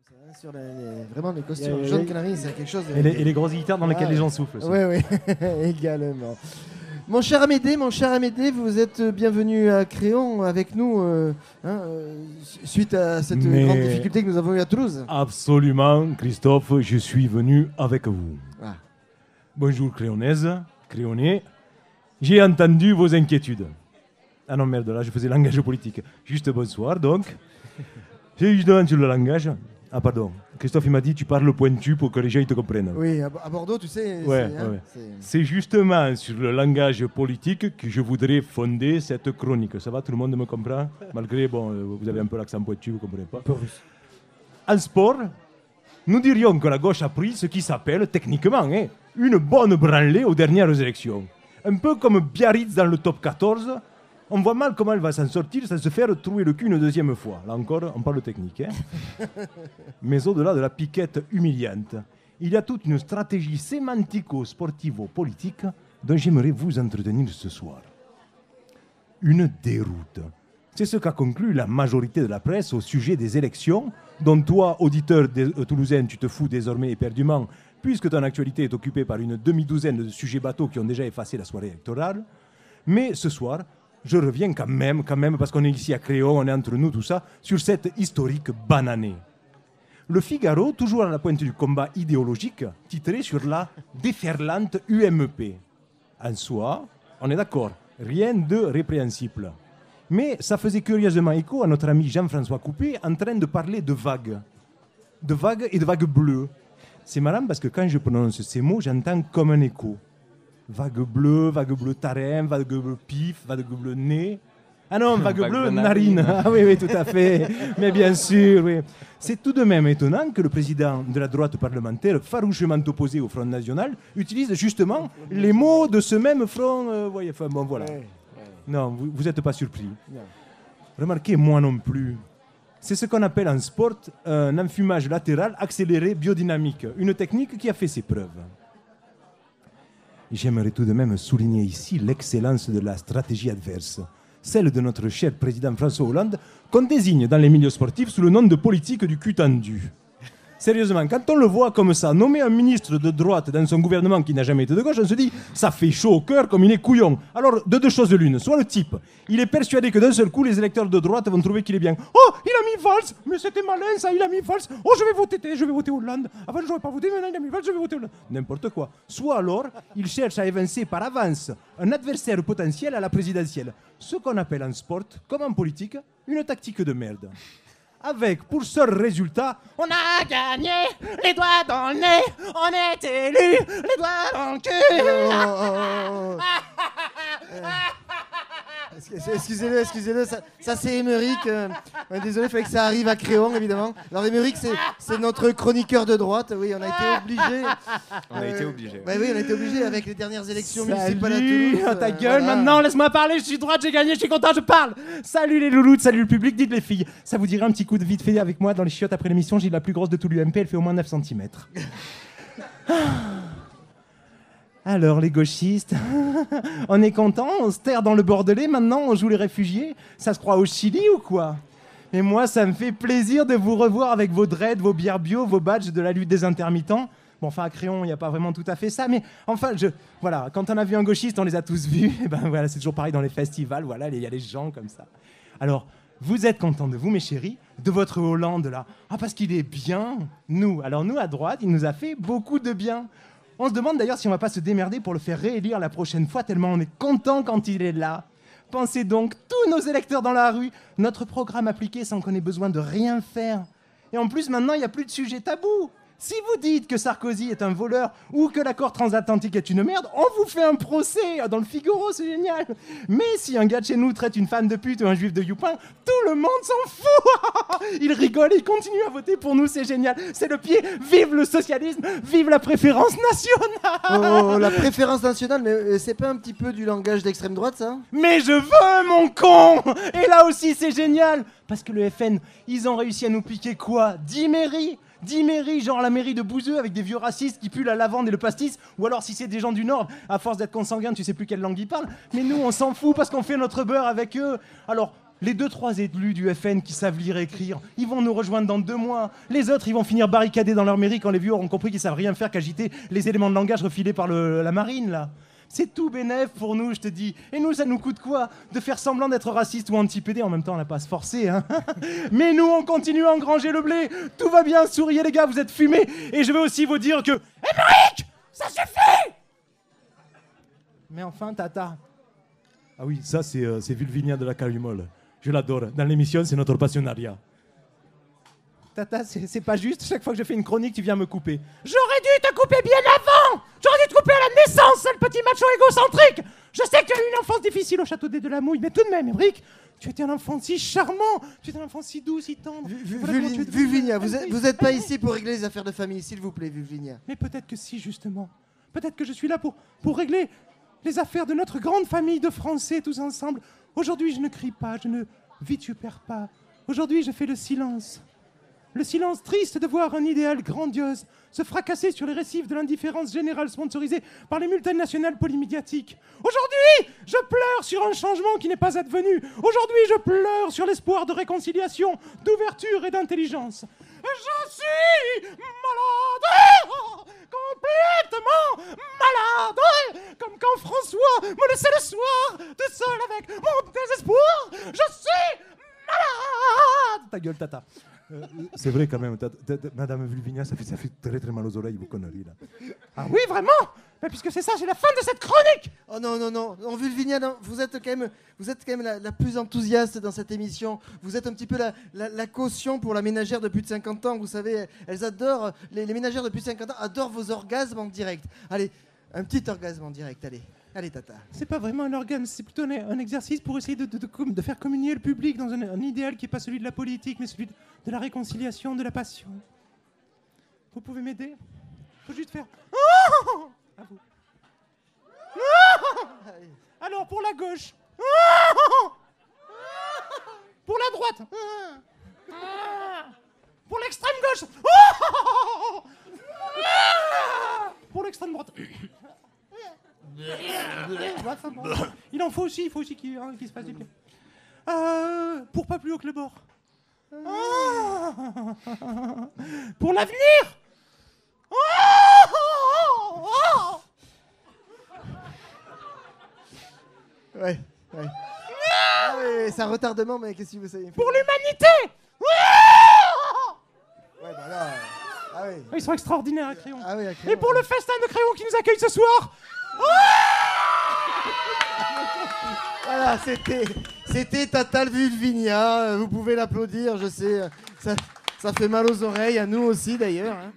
ça, hein, sur vraiment les costumes John Canary, c'est quelque chose. Et les grosses guitares dans lesquelles les gens soufflent aussi. Oui, également. Mon cher Amédée, vous êtes bienvenu à Créon avec nous suite à cette grande difficulté que nous avons eue à Toulouse. Absolument, Christophe, je suis venu avec vous. Ah. Bonjour Créonaise, Créonais. J'ai entendu vos inquiétudes. Ah non, merde, là je faisais langage politique. Juste bonsoir, donc. J'ai justement sur le langage. Ah pardon, Christophe il m'a dit tu parles pointu pour que les gens ils te comprennent. Oui, à Bordeaux, tu sais. C'est justement sur le langage politique que je voudrais fonder cette chronique. Ça va, tout le monde me comprend? Malgré, vous avez un peu l'accent pointu, vous ne comprenez pas. En sport, nous dirions que la gauche a pris ce qui s'appelle techniquement une bonne branlée aux dernières élections. Un peu comme Biarritz dans le top 14. On voit mal comment elle va s'en sortir sans se faire trouer le cul une deuxième fois. Là encore, on parle technique. Mais au-delà de la piquette humiliante, il y a toute une stratégie sémantico-sportivo-politique dont j'aimerais vous entretenir ce soir. Une déroute. C'est ce qu'a conclu la majorité de la presse au sujet des élections, dont toi, auditeur toulousain, tu te fous désormais éperdument, puisque ton actualité est occupée par une demi-douzaine de sujets bateaux qui ont déjà effacé la soirée électorale. Mais ce soir, je reviens quand même, parce qu'on est ici à Créon, on est entre nous, tout ça, sur cette historique bananée. Le Figaro, toujours à la pointe du combat idéologique, titré sur la déferlante UMP. En soi, on est d'accord, rien de répréhensible. Mais ça faisait curieusement écho à notre ami Jean-François Coupé en train de parler de vagues. De vagues et de vagues bleues. C'est marrant parce que quand je prononce ces mots, j'entends comme un écho. Vague bleu tarin, vague bleu pif, vague bleu nez. Ah non, vague bleu narine. Ah oui, tout à fait. Mais bien sûr, oui. C'est tout de même étonnant que le président de la droite parlementaire, farouchement opposé au Front National, utilise justement les mots de ce même front. Voilà. Non, vous n'êtes pas surpris. Non. Remarquez, moi non plus. C'est ce qu'on appelle en sport un enfumage latéral accéléré biodynamique. Une technique qui a fait ses preuves. J'aimerais tout de même souligner ici l'excellence de la stratégie adverse, celle de notre cher président François Hollande, qu'on désigne dans les milieux sportifs sous le nom de politique du cul tendu. Sérieusement, quand on le voit comme ça, nommer un ministre de droite dans son gouvernement qui n'a jamais été de gauche, on se dit, ça fait chaud au cœur comme il est couillon. Alors, de deux choses l'une, soit le type, il est persuadé que d'un seul coup, les électeurs de droite vont trouver qu'il est bien. Oh, il a mis Valls, mais c'était malin ça, il a mis Valls. Oh, je vais voter Hollande. Avant, je n'aurais pas voté, maintenant il a mis Valls, je vais voter Hollande. N'importe quoi. Soit alors, il cherche à évincer par avance un adversaire potentiel à la présidentielle. Ce qu'on appelle en sport, comme en politique, une tactique de merde. Avec pour seul résultat, on a gagné, les doigts dans le nez, on est élu, les doigts dans le cul. Excusez-le, ça c'est Émeric. Désolé, il fallait que ça arrive à Créon, évidemment. Alors Émeric, c'est notre chroniqueur de droite. Oui, on a été obligé. On a été obligé avec les dernières élections municipales à Toulouse. Ta gueule, voilà. Maintenant, laisse-moi parler, je suis droite, j'ai gagné, je suis content, je parle. Salut les loulous, salut le public, dites les filles. Ça vous dirait un petit coup de vite fait avec moi dans les chiottes après l'émission? J'ai la plus grosse de tout l'UMP, elle fait au moins 9 cm. Alors, les gauchistes, on est content, on se terre dans le Bordelais, maintenant on joue les réfugiés. Ça se croit au Chili ou quoi? Et moi, ça me fait plaisir de vous revoir avec vos dreads, vos bières bio, vos badges de la lutte des intermittents. Bon, enfin, à Créon, il n'y a pas vraiment tout à fait ça, mais enfin, voilà, quand on a vu un gauchiste, on les a tous vus. Et ben voilà, c'est toujours pareil dans les festivals, voilà, il y a les gens comme ça. Alors, vous êtes contents de vous, mes chéris, de votre Hollande là? Ah, parce qu'il est bien, nous. Alors, nous, à droite, il nous a fait beaucoup de bien. On se demande d'ailleurs si on va pas se démerder pour le faire réélire la prochaine fois, tellement on est content quand il est là. Pensez donc, tous nos électeurs dans la rue, notre programme appliqué sans qu'on ait besoin de rien faire. Et en plus, maintenant, il n'y a plus de sujet tabou. Si vous dites que Sarkozy est un voleur ou que l'accord transatlantique est une merde, on vous fait un procès. Dans le Figaro, c'est génial. Mais si un gars de chez nous traite une femme de pute ou un juif de youpin, tout le monde s'en fout. Il rigole et il continue à voter pour nous, c'est génial. C'est le pied. Vive le socialisme, vive la préférence nationale. Oh, la préférence nationale, mais c'est pas un petit peu du langage d'extrême droite, ça? Mais je veux, mon con. Et là aussi, c'est génial. Parce que le FN, ils ont réussi à nous piquer quoi? 10 mairies. 10 mairies, genre la mairie de Bouzeux avec des vieux racistes qui puent la lavande et le pastis, ou alors si c'est des gens du Nord, à force d'être consanguins, tu sais plus quelle langue ils parlent, mais nous on s'en fout parce qu'on fait notre beurre avec eux. Alors Les 2-3 élus du FN qui savent lire et écrire, ils vont nous rejoindre dans 2 mois. Les autres, ils vont finir barricadés dans leur mairie quand les vieux auront compris qu'ils savent rien faire qu'agiter les éléments de langage refilés par la marine, là. C'est tout bénef pour nous, je te dis. Et nous, ça nous coûte quoi de faire semblant d'être raciste ou anti-PD? En même temps, on n'a pas à se forcer, hein. Mais nous, on continue à engranger le blé. Tout va bien, souriez les gars, vous êtes fumés. Et je veux aussi vous dire que... Émeric, ça suffit! Mais enfin, Tata... Ah oui, ça, c'est Vulvinia de la Calimole. Je l'adore. Dans l'émission, c'est notre passionnariat. Tata, c'est pas juste. Chaque fois que je fais une chronique, tu viens me couper. J'aurais dû te couper bien avant. J'aurais dû te couper à la naissance, sale petit macho égocentrique. Je sais que tu as eu une enfance difficile au château des de la Mouille, mais tout de même, Émeric, tu étais un enfant si charmant. Tu étais un enfant si doux, si tendre. Vulvinia, vous n'êtes pas ici pour régler les affaires de famille, s'il vous plaît, Vulvinia. Mais peut-être que si, justement. Peut-être que je suis là pour régler les affaires de notre grande famille de Français tous ensemble. Aujourd'hui, je ne crie pas, je ne vitupère pas. Aujourd'hui, je fais le silence. Le silence triste de voir un idéal grandiose se fracasser sur les récifs de l'indifférence générale sponsorisée par les multinationales polymédiatiques. Aujourd'hui, je pleure sur un changement qui n'est pas advenu. Aujourd'hui, je pleure sur l'espoir de réconciliation, d'ouverture et d'intelligence. Je suis malade, complètement malade, comme quand François me laissait le soir, tout seul avec mon désespoir. Je suis malade. Ta gueule, Tata. C'est vrai quand même, Madame Vulvinia, ça fait très très mal aux oreilles, vos conneries là. Ah oui, vraiment? Mais puisque c'est ça, c'est la fin de cette chronique. Oh non, Vulvinia, non, vous êtes quand même la plus enthousiaste dans cette émission. Vous êtes un petit peu la caution pour la ménagère de plus de 50 ans. Vous savez, elles adorent, les ménagères de plus de 50 ans adorent vos orgasmes en direct. Allez, un petit orgasme en direct, allez. Allez, Tata. C'est pas vraiment un organe, c'est plutôt un exercice pour essayer de faire communier le public dans un idéal qui n'est pas celui de la politique, mais celui de la réconciliation, de la passion. Vous pouvez m'aider? Faut juste faire... Oh, à vous. Oh, alors, pour la gauche. Oh, pour la droite. Pour l'extrême gauche. Oh, pour l'extrême droite. Il en faut aussi, qu'il se fasse du bien. Pour pas plus haut que le bord. Pour l'avenir. Ouais. Ah oui, c'est un retardement, mais qu'est-ce que vous savez? Pour l'humanité. Ouais, bah là... Ah oui. Ils sont extraordinaires à Créon. Ah oui, à Créon. Et pour le festin de Créon qui nous accueille ce soir. Voilà, c'était Tata Vulvinia. Vous pouvez l'applaudir, je sais. Ça fait mal aux oreilles, à nous aussi d'ailleurs. Hein.